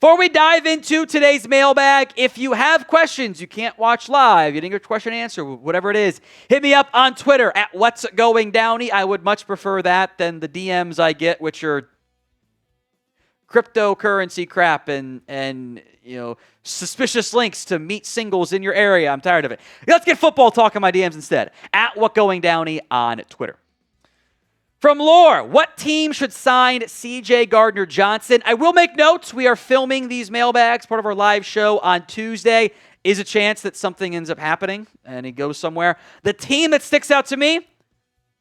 Before we dive into today's mailbag, if you have questions you can't watch live, you didn't get your question answered, whatever it is, hit me up on Twitter at What's Going Downey. I would much prefer that than the DMs I get, which are cryptocurrency crap and suspicious links to meet singles in your area. I'm tired of it. Let's get football talk in my DMs instead. At What Going Downey on Twitter. From Lore, what team should sign CJ Gardner Johnson? I will make notes. We are filming these mailbags, part of our live show on Tuesday. Is a chance that something ends up happening and he goes somewhere. The team that sticks out to me,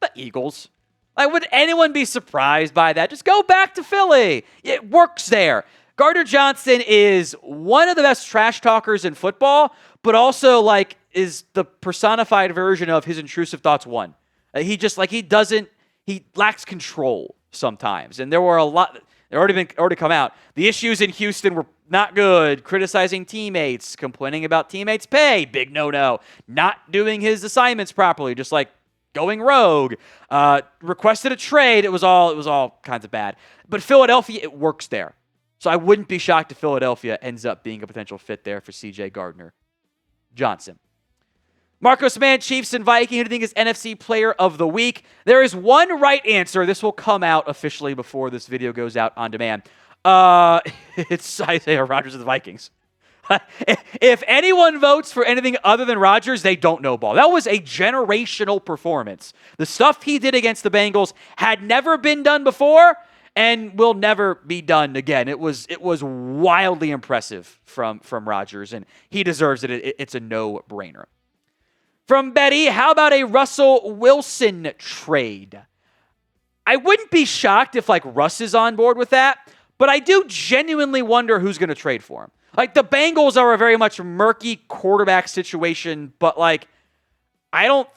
the Eagles. Would anyone be surprised by that? Just go back to Philly. It works there. Gardner Johnson is one of the best trash talkers in football, but also is the personified version of his intrusive thoughts one. He lacks control sometimes. And there were a lot, already come out. The issues in Houston were not good. Criticizing teammates, complaining about teammates' pay, big no-no. Not doing his assignments properly, just going rogue. Requested a trade. It was all kinds of bad. But Philadelphia, it works there. So I wouldn't be shocked if Philadelphia ends up being a potential fit there for CJ Gardner Johnson. Marcos Mann, Chiefs and Vikings. Who do you think is NFC Player of the Week? There is one right answer. This will come out officially before this video goes out on demand. It's Isaiah Rodgers of the Vikings. If anyone votes for anything other than Rodgers, they don't know ball. That was a generational performance. The stuff he did against the Bengals had never been done before and will never be done again. It was wildly impressive from Rodgers, and he deserves it. It's a no-brainer. From Betty, how about a Russell Wilson trade? I wouldn't be shocked if Russ is on board with that, but I do genuinely wonder who's going to trade for him. The Bengals are a very much murky quarterback situation, but I don't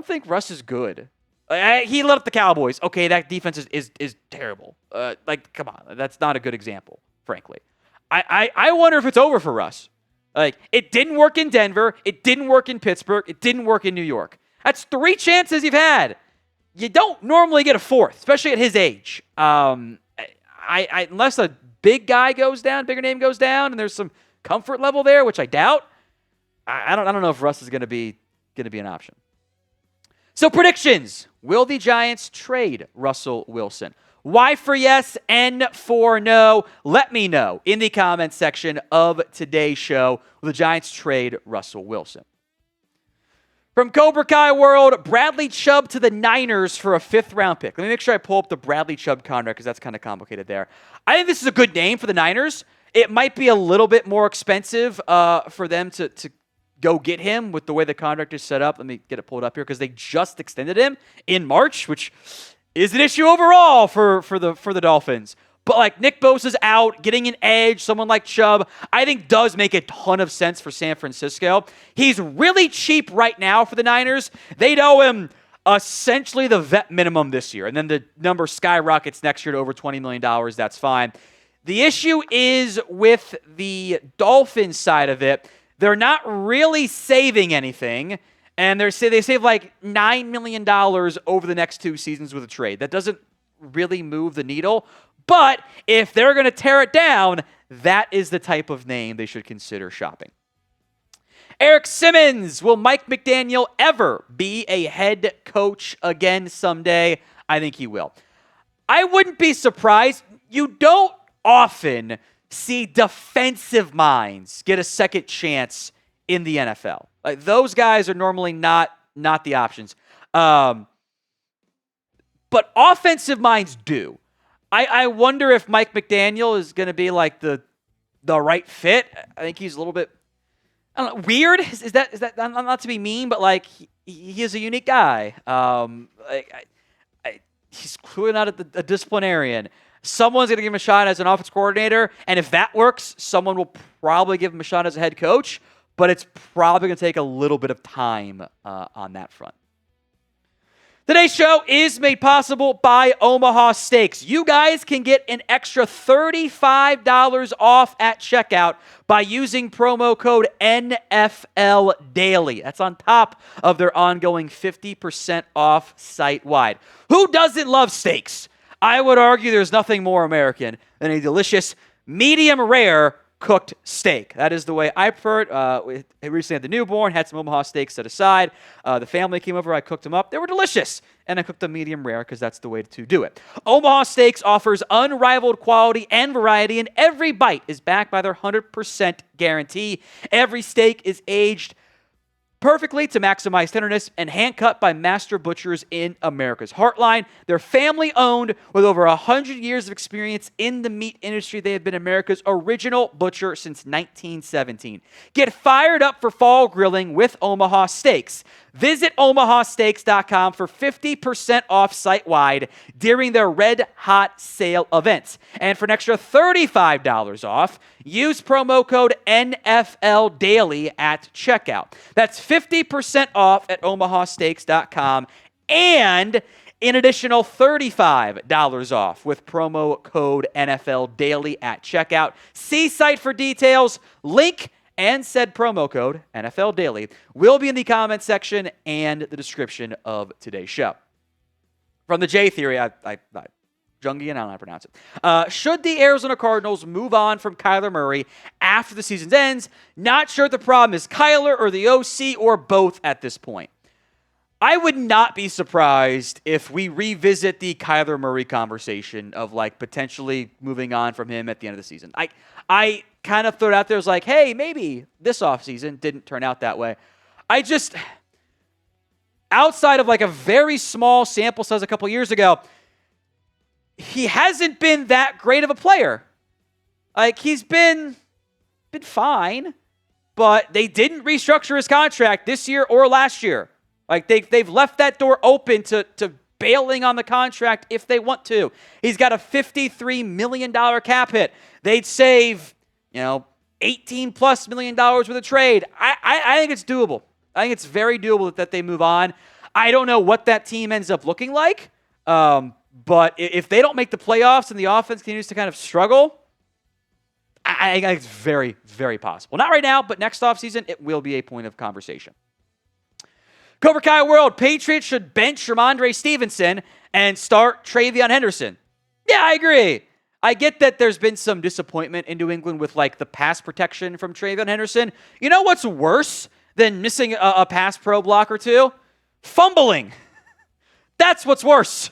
think Russ is good. He let up the Cowboys. Okay, that defense is terrible. Come on, that's not a good example, frankly. I wonder if it's over for Russ. It didn't work in Denver. It didn't work in Pittsburgh. It didn't work in New York. That's 3 chances you've had. You don't normally get a 4th, especially at his age. Unless a bigger name goes down, and there's some comfort level there, which I doubt. I don't know if Russ is going to be an option. So predictions: will the Giants trade Russell Wilson? Y for yes, N for no. Let me know in the comments section of today's show. Will the Giants trade Russell Wilson? From Cobra Kai World, Bradley Chubb to the Niners for a 5th-round pick. Let me make sure I pull up the Bradley Chubb contract because that's kind of complicated there. I think this is a good name for the Niners. It might be a little bit more expensive for them to go get him with the way the contract is set up. Let me get it pulled up here because they just extended him in March, which is an issue overall for the Dolphins. But Nick Bosa's out, getting an edge, someone like Chubb, I think does make a ton of sense for San Francisco. He's really cheap right now for the Niners. They'd owe him essentially the vet minimum this year, and then the number skyrockets next year to over $20 million. That's fine. The issue is with the Dolphins side of it. They're not really saving anything. And they save $9 million over the next 2 seasons with a trade. That doesn't really move the needle. But if they're going to tear it down, that is the type of name they should consider shopping. Eric Simmons, will Mike McDaniel ever be a head coach again someday? I think he will. I wouldn't be surprised. You don't often see defensive minds get a second chance in the NFL. Those guys are normally not the options. But offensive minds do. I wonder if Mike McDaniel is going to be the right fit. I think he's a little bit weird. Is that not to be mean, but he is a unique guy. He's clearly not a disciplinarian. Someone's going to give him a shot as an offense coordinator, and if that works, someone will probably give him a shot as a head coach. But it's probably going to take a little bit of time on that front. Today's show is made possible by Omaha Steaks. You guys can get an extra $35 off at checkout by using promo code NFL Daily. That's on top of their ongoing 50% off site-wide. Who doesn't love steaks? I would argue there's nothing more American than a delicious medium rare cooked steak. That is the way I prefer it. We recently had the newborn, had some Omaha Steaks set aside. The family came over, I cooked them up. They were delicious. And I cooked them medium rare because that's the way to do it. Omaha Steaks offers unrivaled quality and variety, and every bite is backed by their 100% guarantee. Every steak is aged perfectly to maximize tenderness and hand-cut by master butchers in America's heartline. They're family-owned with over 100 years of experience in the meat industry. They have been America's original butcher since 1917. Get fired up for fall grilling with Omaha Steaks. Visit omahasteaks.com for 50% off site-wide during their Red Hot Sale events. And for an extra $35 off, use promo code NFL Daily at checkout. That's 50% off at omahasteaks.com and an additional $35 off with promo code NFL Daily at checkout. See site for details. Link and said promo code NFL Daily will be in the comment section and the description of today's show. From the J Theory, Jungian, I don't know how to pronounce it. Should the Arizona Cardinals move on from Kyler Murray after the season ends? Not sure if the problem is Kyler or the OC or both at this point. I would not be surprised if we revisit the Kyler Murray conversation of like potentially moving on from him at the end of the season. I kind of threw it out there as like, hey, maybe this offseason didn't turn out that way. Outside of like a very small sample size a couple years ago, he hasn't been that great of a player. Like he's been fine, but they didn't restructure his contract this year or last year. Like they've left that door open to bailing on the contract if they want to. He's got a $53 million cap hit. They'd save, $18+ million with a trade. I think it's doable. I think it's very doable that they move on. I don't know what that team ends up looking like, but if they don't make the playoffs and the offense continues to kind of struggle, I think it's very, very possible. Not right now, but next offseason, it will be a point of conversation. Cobra Kai World, Patriots should bench Rhamondre Stevenson and start Treyveon Henderson. Yeah, I agree. I get that there's been some disappointment in New England with like the pass protection from Treyveon Henderson. You know what's worse than missing a pass pro block or two? Fumbling. That's what's worse.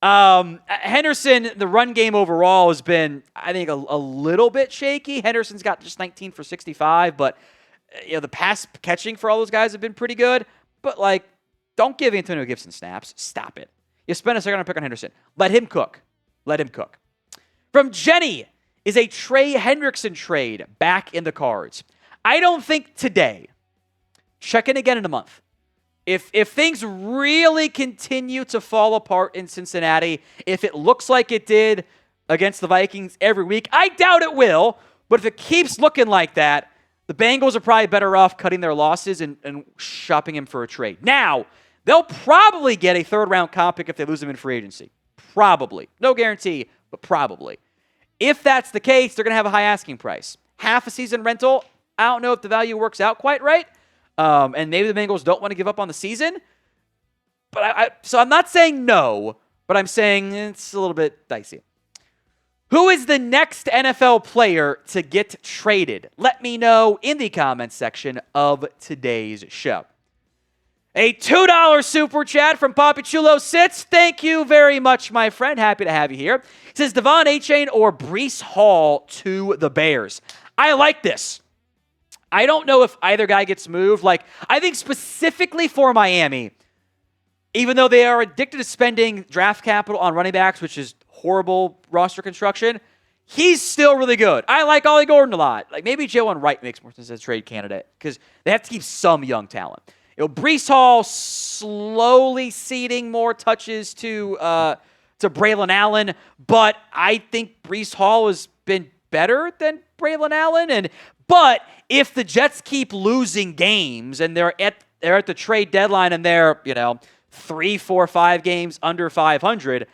Henderson, the run game overall has been, I think, a little bit shaky. Henderson's got just 19 for 65, but the pass catching for all those guys have been pretty good. But, don't give Antonio Gibson snaps. Stop it. You spend a second on pick on Henderson. Let him cook. From Jenny, is a Trey Hendrickson trade back in the cards? I don't think today. Check in again in a month. If things really continue to fall apart in Cincinnati, if it looks like it did against the Vikings every week, I doubt it will. But if it keeps looking like that, the Bengals are probably better off cutting their losses and shopping him for a trade. Now, they'll probably get a third-round comp pick if they lose him in free agency. Probably. No guarantee, but probably. If that's the case, they're going to have a high asking price. Half a season rental, I don't know if the value works out quite right. And maybe the Bengals don't want to give up on the season. But so I'm not saying no, but I'm saying it's a little bit dicey. Who is the next NFL player to get traded? Let me know in the comments section of today's show. A $2 super chat from Papi Chulo Sits. Thank you very much, my friend. Happy to have you here. It says Devon Achane or Breece Hall to the Bears. I like this. I don't know if either guy gets moved. I think specifically for Miami, even though they are addicted to spending draft capital on running backs, which is horrible roster construction, he's still really good. I like Ollie Gordon a lot. Maybe Jalen Wright makes more sense as a trade candidate because they have to keep some young talent. Breece Hall slowly ceding more touches to Braylon Allen, but I think Breece Hall has been better than Braylon Allen. But if the Jets keep losing games and they're at the trade deadline and they're 3, 4, 5 games under 500,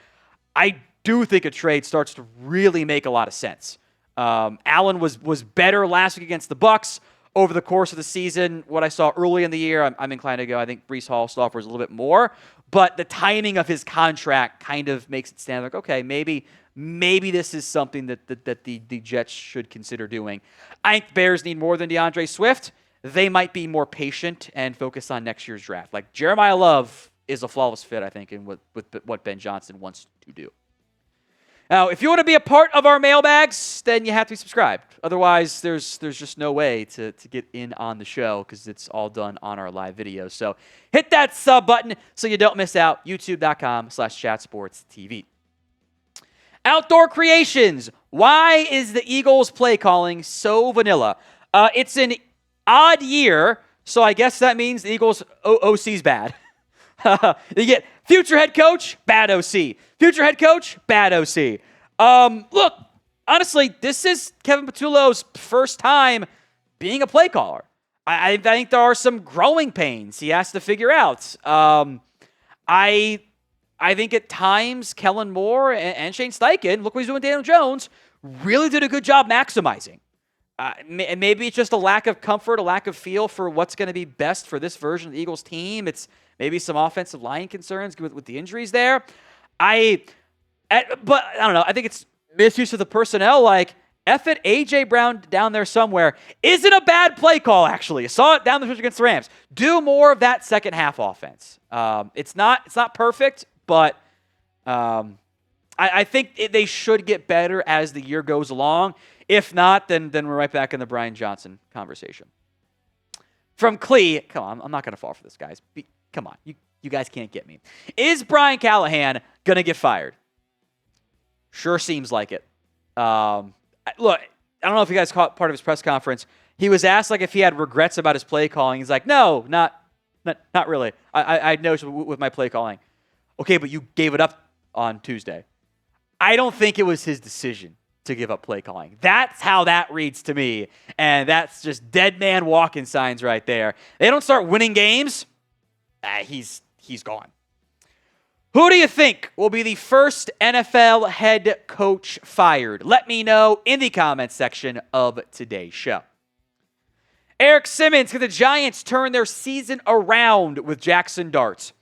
I do think a trade starts to really make a lot of sense. Allen was better last week against the Bucs. Over the course of the season, what I saw early in the year, I'm inclined to go, I think Breece Hall still offers a little bit more, but the timing of his contract kind of makes it stand okay, maybe maybe this is something that the Jets should consider doing. I think Bears need more than DeAndre Swift. They might be more patient and focus on next year's draft. Like Jeremiah Love is a flawless fit, I think, in with what Ben Johnson wants to do. Now, if you want to be a part of our mailbags, then you have to be subscribed. Otherwise, there's just no way to get in on the show because it's all done on our live videos. So hit that sub button so you don't miss out. YouTube.com/chatsportstv. Outdoor Creations. Why is the Eagles play calling so vanilla? It's an odd year, so I guess that means the Eagles OC's bad. You get future head coach, bad OC. Future head coach, bad OC. Look, honestly, this is Kevin Patullo's first time being a play caller. I think there are some growing pains he has to figure out. I think at times Kellen Moore and Shane Steichen, look what he's doing with Daniel Jones, really did a good job maximizing. Maybe it's just a lack of comfort, a lack of feel for what's going to be best for this version of the Eagles team. It's maybe some offensive line concerns with the injuries there. But I don't know. I think it's misuse of the personnel. Like, F it, A.J. Brown down there somewhere isn't a bad play call, actually. I saw it down the stretch against the Rams. Do more of that second half offense. It's not perfect, but I think they should get better as the year goes along. If not, then we're right back in the Brian Johnson conversation. From Clee, come on, I'm not going to fall for this, guys. Come on, you guys can't get me. Is Brian Callahan going to get fired? Sure seems like it. Look, I don't know if you guys caught part of his press conference. He was asked like if he had regrets about his play calling. He's like, no, not really. I noticed with my play calling. Okay, but you gave it up on Tuesday. I don't think it was his decision to give up play calling. That's how that reads to me. And that's just dead man walking signs right there. They don't start winning games. He's gone. Who do you think will be the first NFL head coach fired? Let me know in the comments section of today's show. Eric Simmons, can the Giants turn their season around with Jackson Dart?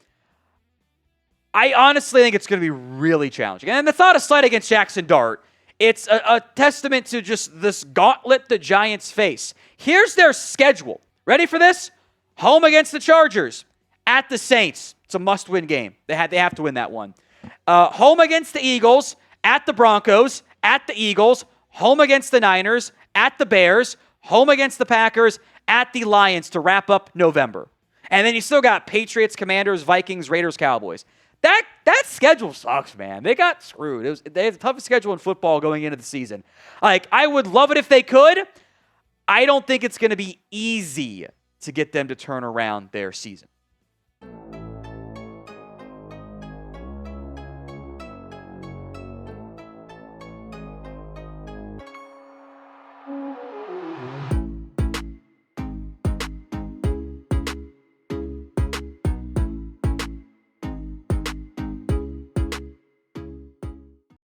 I honestly think it's going to be really challenging. And that's not a slight against Jackson Dart. It's a testament to just this gauntlet the Giants face. Here's their schedule. Ready for this? Home against the Chargers. At the Saints. It's a must-win game. They have to win that one. Home against the Eagles. At the Broncos. At the Eagles. Home against the Niners. At the Bears. Home against the Packers. At the Lions to wrap up November. And then you still got Patriots, Commanders, Vikings, Raiders, Cowboys. That schedule sucks, man. They got screwed. They had the toughest schedule in football going into the season. Like, I would love it if they could. I don't think it's going to be easy to get them to turn around their season.